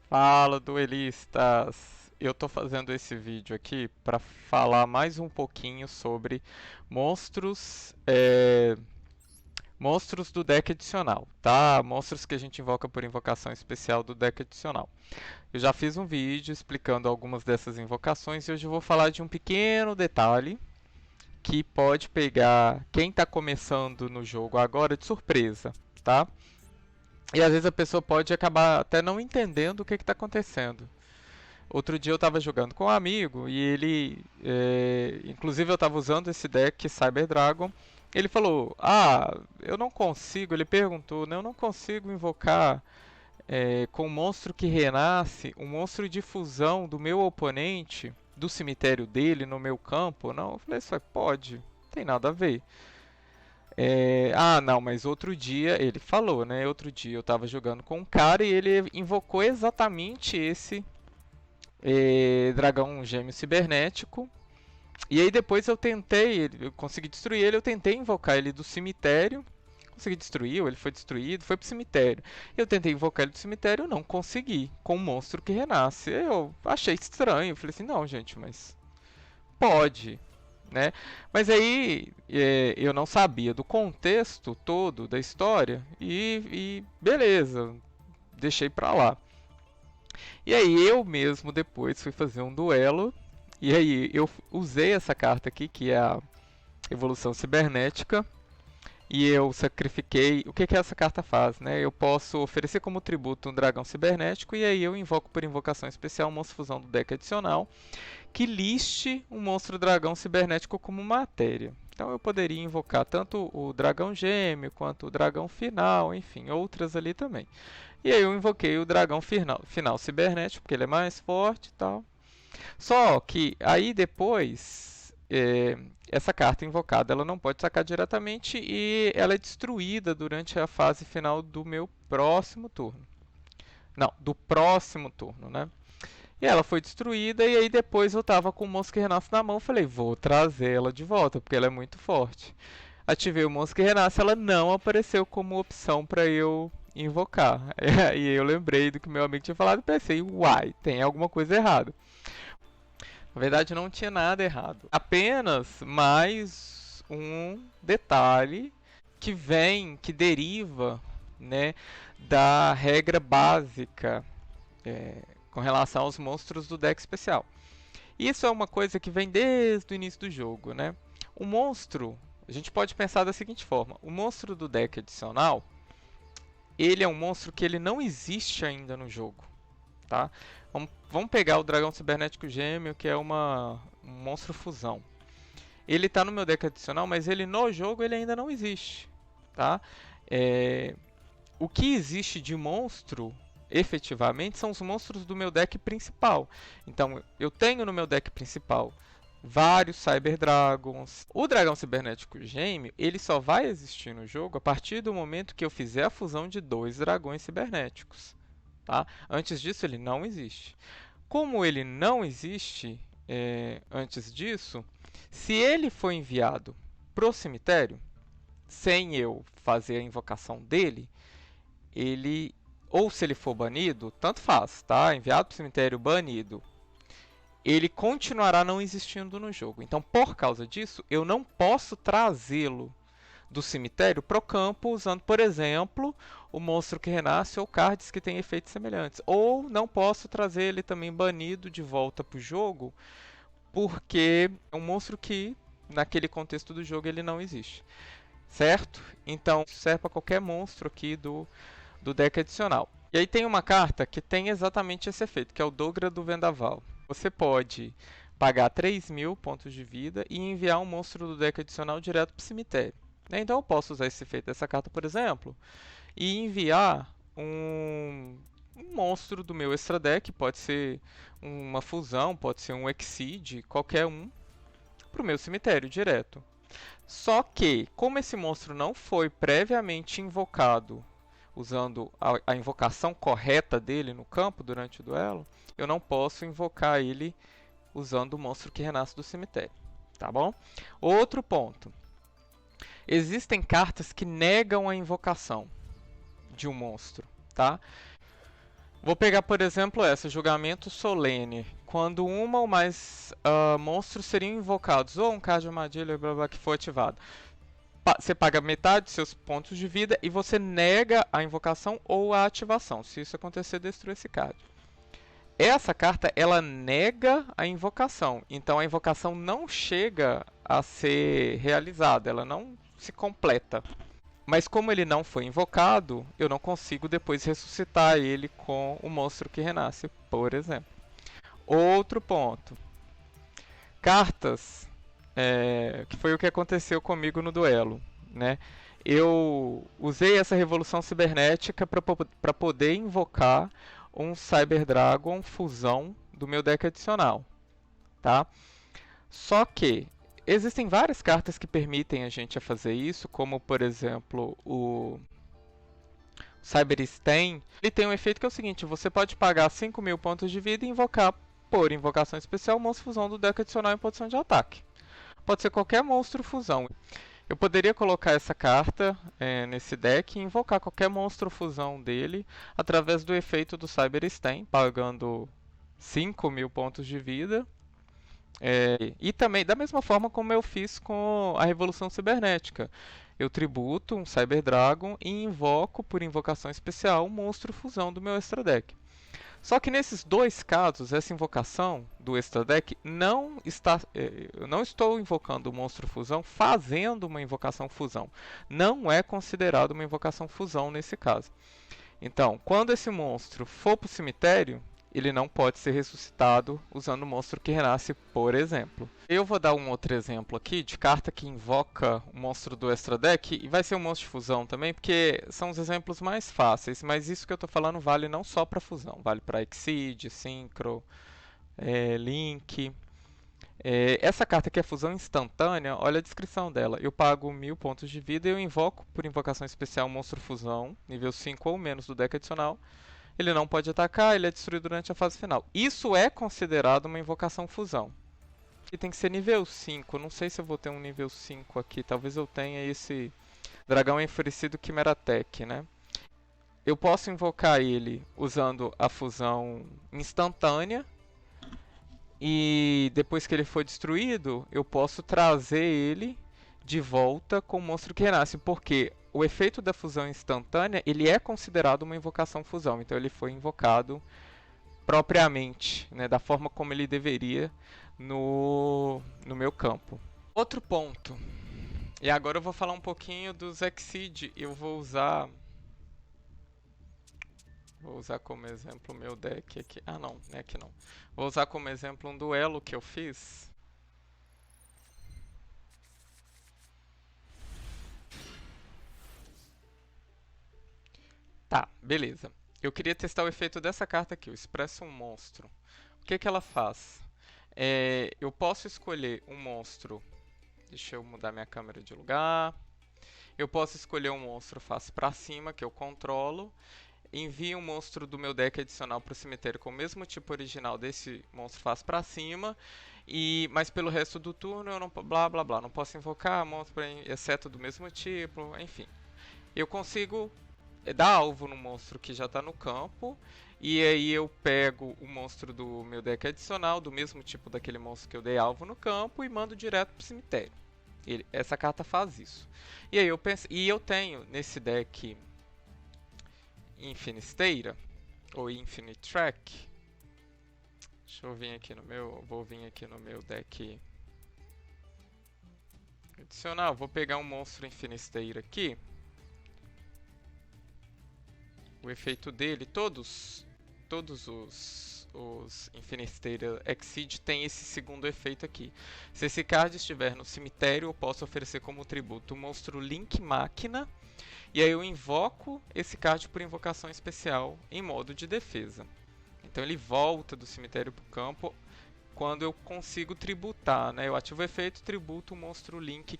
Fala, duelistas! Eu tô fazendo esse vídeo aqui para falar mais um pouquinho sobre monstros, monstros do deck adicional, tá? Monstros que a gente invoca por invocação especial do deck adicional. Eu já fiz um vídeo explicando algumas dessas invocações e hoje eu vou falar de um pequeno detalhe que pode pegar quem está começando no jogo agora de surpresa, tá? E às vezes a pessoa pode acabar até não entendendo o que está acontecendo. Outro dia eu estava jogando com um amigo e ele, inclusive eu estava usando esse deck Cyber Dragon. Ele falou: "Ah, eu não consigo." Ele perguntou, né? "Eu não consigo invocar com um monstro que renasce, um monstro de fusão do meu oponente, do cemitério dele no meu campo." Não, eu falei: "Isso pode, não tem nada a ver." Não, mas outro dia ele falou, né? Outro dia eu estava jogando com um cara e ele invocou exatamente esse dragão gêmeo cibernético. E aí depois eu tentei, eu consegui destruir ele, eu tentei invocar ele do cemitério. Consegui destruir, ele foi destruído, foi pro cemitério. Eu tentei invocar ele do cemitério, não consegui, com um monstro que renasce. Eu achei estranho, falei assim, não, gente, mas pode, né? Mas aí eu não sabia do contexto todo da história e beleza, deixei pra lá. E aí eu mesmo depois fui fazer um duelo. E aí eu usei essa carta aqui, que é a Evolução Cibernética. E eu sacrifiquei. O que essa carta faz, né? Eu posso oferecer como tributo um dragão cibernético. E aí eu invoco por invocação especial um monstro fusão do deck adicional que liste um monstro dragão cibernético como matéria. Então eu poderia invocar tanto o dragão gêmeo quanto o dragão final, enfim, outras ali também. E aí eu invoquei o dragão final cibernético, porque ele é mais forte e tal. Só que aí depois, essa carta invocada ela não pode sacar diretamente e ela é destruída durante a fase final do meu próximo turno. Não, do próximo turno, né? E ela foi destruída e aí depois eu tava com o monstro que renasce na mão, falei, vou trazer ela de volta, porque ela é muito forte. Ativei o monstro que renasce, ela não apareceu como opção para eu invocar. E eu lembrei do que meu amigo tinha falado e pensei, uai, tem alguma coisa errada. Na verdade, não tinha nada errado. Apenas mais um detalhe que vem, que deriva, né, da regra básica com relação aos monstros do deck especial. Isso é uma coisa que vem desde o início do jogo, né? O monstro, a gente pode pensar da seguinte forma: o monstro do deck adicional, ele é um monstro que ele não existe ainda no jogo, tá? Vamos pegar o dragão cibernético gêmeo, que é um monstro fusão. Ele está no meu deck adicional, mas ele no jogo ele ainda não existe, tá? O que existe de monstro efetivamente são os monstros do meu deck principal. Então eu tenho no meu deck principal vários Cyber Dragons. O dragão cibernético gêmeo ele só vai existir no jogo a partir do momento que eu fizer a fusão de dois dragões cibernéticos. Tá? Antes disso ele não existe. Como ele não existe antes disso, se ele for enviado pro cemitério sem eu fazer a invocação dele, ele, ou se ele for banido, tanto faz, tá? Enviado para o cemitério, banido, ele continuará não existindo no jogo. Então, por causa disso, eu não posso trazê-lo do cemitério para o campo usando, por exemplo, o monstro que renasce ou cards que têm efeitos semelhantes. Ou não posso trazer ele também banido de volta para o jogo, porque é um monstro que, naquele contexto do jogo, ele não existe. Certo? Então, serve para qualquer monstro aqui do deck adicional. E aí tem uma carta que tem exatamente esse efeito, que é o Dogra do Vendaval. Você pode pagar 3.000 pontos de vida e enviar um monstro do deck adicional direto para o cemitério. Então eu posso usar esse efeito dessa carta, por exemplo, e enviar um monstro do meu extra deck, pode ser uma fusão, pode ser um Exceed, qualquer um, para o meu cemitério direto. Só que, como esse monstro não foi previamente invocado usando a invocação correta dele no campo durante o duelo, eu não posso invocar ele usando o monstro que renasce do cemitério. Tá bom? Outro ponto. Existem cartas que negam a invocação de um monstro. Tá? Vou pegar, por exemplo, essa, julgamento solene. Quando uma ou mais monstros seriam invocados, ou um card de armadilha, blá, blá, que for ativado. Você paga metade dos seus pontos de vida e você nega a invocação ou a ativação. Se isso acontecer, destrua esse card. Essa carta, ela nega a invocação. Então a invocação não chega a ser realizada, ela não se completa. Mas como ele não foi invocado, eu não consigo depois ressuscitar ele com o monstro que renasce, por exemplo. Outro ponto. Cartas, que foi o que aconteceu comigo no duelo, né? Eu usei essa revolução cibernética para poder invocar um Cyber Dragon fusão do meu deck adicional, tá? Só que existem várias cartas que permitem a gente fazer isso, como por exemplo o Cyber Stain. Ele tem um efeito que é o seguinte: você pode pagar 5.000 pontos de vida e invocar por invocação especial o monstro fusão do deck adicional em posição de ataque. Pode ser qualquer monstro fusão. Eu poderia colocar essa carta nesse deck e invocar qualquer monstro fusão dele através do efeito do Cyber Stain, pagando 5.000 pontos de vida. E também, da mesma forma como eu fiz com a Revolução Cibernética. Eu tributo um Cyber Dragon e invoco, por invocação especial, um monstro fusão do meu extra deck. Só que nesses dois casos, essa invocação do extra deck não está. Eu não estou invocando o monstro fusão fazendo uma invocação fusão. Não é considerado uma invocação fusão nesse caso. Então, quando esse monstro for para o cemitério, ele não pode ser ressuscitado usando o monstro que renasce, por exemplo. Eu vou dar um outro exemplo aqui de carta que invoca o monstro do extra deck, e vai ser um monstro de fusão também, porque são os exemplos mais fáceis, mas isso que eu estou falando vale não só para fusão, vale para Exceed, Synchro, Link. Essa carta aqui é fusão instantânea, olha a descrição dela. Eu pago 1.000 pontos de vida e eu invoco por invocação especial um monstro fusão, nível 5 ou menos do deck adicional. Ele não pode atacar, ele é destruído durante a fase final. Isso é considerado uma invocação fusão. E tem que ser nível 5. Não sei se eu vou ter um nível 5 aqui. Talvez eu tenha esse dragão enfurecido Chimeratech, né? Eu posso invocar ele usando a fusão instantânea. E depois que ele for destruído, eu posso trazer ele de volta com o monstro que renasce. Porque o efeito da fusão instantânea, ele é considerado uma invocação fusão. Então ele foi invocado propriamente, né, da forma como ele deveria no meu campo. Outro ponto. E agora eu vou falar um pouquinho dos Exceed. Eu vou usar como exemplo o meu deck aqui. Ah, não, não é aqui não. Vou usar como exemplo um duelo que eu fiz. Tá, beleza. Eu queria testar o efeito dessa carta aqui, o Expresso um Monstro. O que ela faz? Eu posso escolher um monstro. Deixa eu mudar minha câmera de lugar. Eu posso escolher um monstro face para cima, que eu controlo. Envio um monstro do meu deck adicional para o cemitério com o mesmo tipo original desse monstro face para cima. Mas pelo resto do turno eu não, blá blá blá, não posso invocar monstro exceto do mesmo tipo, enfim. Eu consigo dar alvo no monstro que já está no campo. E aí eu pego o monstro do meu deck adicional, do mesmo tipo daquele monstro que eu dei alvo no campo, e mando direto para o cemitério. Essa carta faz isso. E aí eu penso, e eu tenho nesse deck Infinisteira ou Infinite Track. Deixa eu vir aqui no meu, vou vir aqui no meu deck adicional, vou pegar um monstro Infinisteira aqui. O efeito dele, todos os Infinisteira Exceed tem esse segundo efeito aqui. Se esse card estiver no cemitério, eu posso oferecer como tributo o monstro Link Máquina. E aí eu invoco esse card por invocação especial em modo de defesa. Então ele volta do cemitério para o campo quando eu consigo tributar, né? Eu ativo o efeito, tributo o monstro Link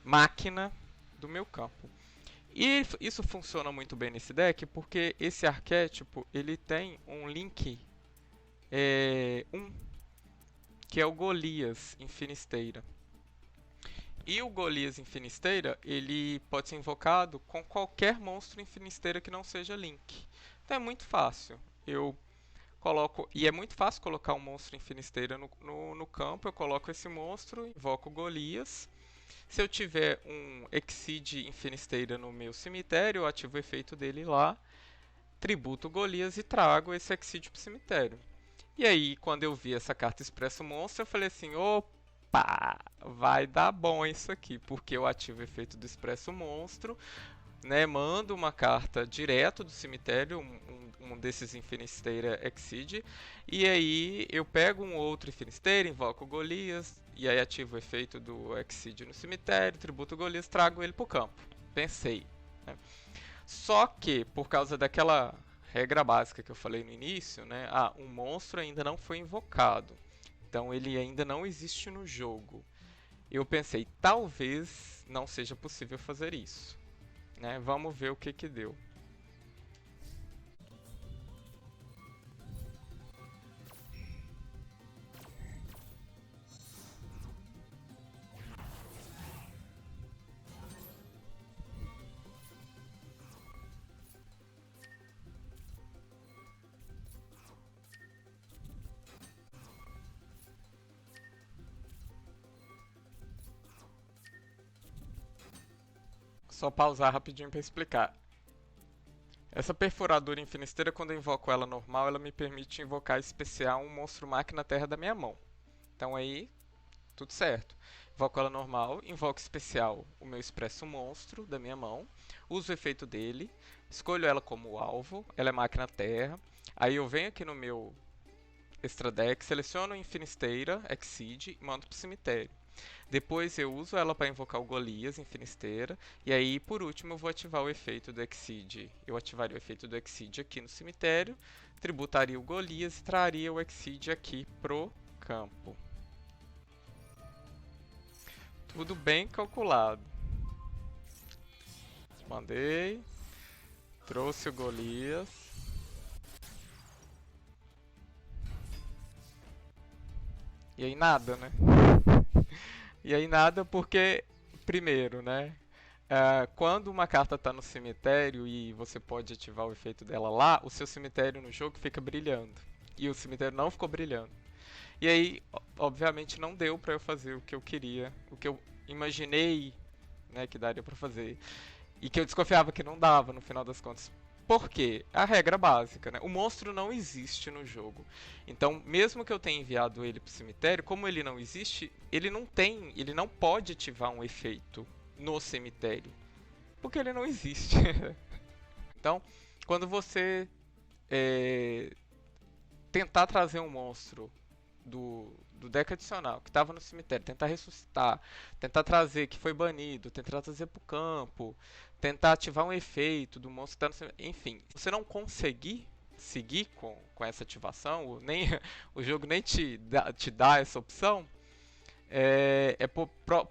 Máquina do meu campo. E isso funciona muito bem nesse deck porque esse arquétipo ele tem um Link 1, que é o Golias Infinisteira. E o Golias Infinisteira, ele pode ser invocado com qualquer monstro Infinisteira que não seja Link. Então é muito fácil. Eu coloco. E é muito fácil colocar um monstro em Finisterra no campo. Eu coloco esse monstro, invoco Golias. Se eu tiver um Exceed em Finisterra no meu cemitério, eu ativo o efeito dele lá, tributo Golias e trago esse Exceed pro cemitério. E aí, quando eu vi essa carta Expresso Monstro, eu falei assim: opa, vai dar bom isso aqui, porque eu ativo o efeito do Expresso Monstro, né, mando uma carta direto do cemitério, um desses em Finisterra Exceed, e aí eu pego um outro em Finisterra, invoco Golias, e aí ativo o efeito do Exceed no cemitério, tributo Golias, trago ele pro campo. Pensei. Né? Só que, por causa daquela regra básica que eu falei no início, né, um monstro ainda não foi invocado, então ele ainda não existe no jogo. Eu pensei, talvez não seja possível fazer isso. Né? Vamos ver o que que deu. Só pausar rapidinho para explicar. Essa perfuradora em Finisterra, quando eu invoco ela normal, ela me permite invocar especial um monstro máquina terra da minha mão. Então aí, tudo certo. Invoco ela normal, invoco especial o meu expresso monstro da minha mão, uso o efeito dele, escolho ela como alvo, ela é máquina terra. Aí eu venho aqui no meu extra deck, seleciono em Finisterra, Exceed e mando pro cemitério. Depois eu uso ela para invocar o Golias em Finisterra. E aí, por último, eu vou ativar o efeito do Exceed. Eu ativaria o efeito do Exceed aqui no cemitério, tributaria o Golias e traria o Exceed aqui pro campo. Tudo bem calculado. Mandei. Trouxe o Golias. E aí nada, né? E aí nada porque, primeiro, né? Quando uma carta está no cemitério e você pode ativar o efeito dela lá, o seu cemitério no jogo fica brilhando. E o cemitério não ficou brilhando. E aí, obviamente, não deu para eu fazer o que eu queria, o que eu imaginei, né, que daria para fazer. E que eu desconfiava que não dava no final das contas. Por quê? A regra básica, né? O monstro não existe no jogo. Então, mesmo que eu tenha enviado ele pro cemitério, como ele não existe, ele não pode ativar um efeito no cemitério, porque ele não existe. Então, quando você tentar trazer um monstro do deck adicional que estava no cemitério, tentar ressuscitar, tentar trazer que foi banido, tentar trazer para o campo, tentar ativar um efeito do monstro que está no cemitério, enfim, você não conseguir seguir com essa ativação, nem, o jogo nem te dá essa opção,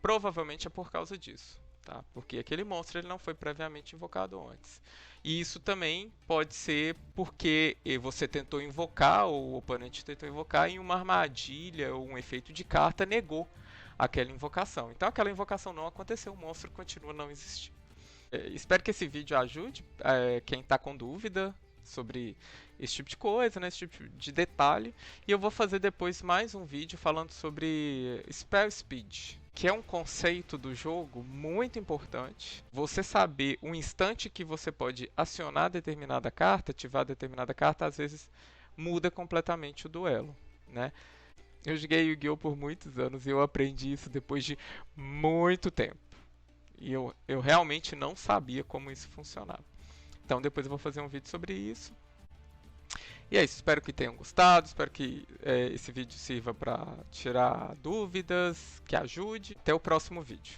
provavelmente é por causa disso. Tá? Porque aquele monstro ele não foi previamente invocado antes. E isso também pode ser porque você tentou invocar, ou o oponente tentou invocar em uma armadilha ou um efeito de carta negou aquela invocação. Então aquela invocação não aconteceu, o monstro continua não existindo. Espero que esse vídeo ajude quem está com dúvida sobre esse tipo de coisa, né, esse tipo de detalhe. E eu vou fazer depois mais um vídeo falando sobre Spell Speed, que é um conceito do jogo muito importante. Você saber o instante que você pode acionar determinada carta, ativar determinada carta, às vezes muda completamente o duelo, né? Eu joguei Yu-Gi-Oh! Por muitos anos e eu aprendi isso depois de muito tempo. E eu realmente não sabia como isso funcionava. Então depois eu vou fazer um vídeo sobre isso. E é isso, espero que tenham gostado, espero que esse vídeo sirva para tirar dúvidas, que ajude. Até o próximo vídeo.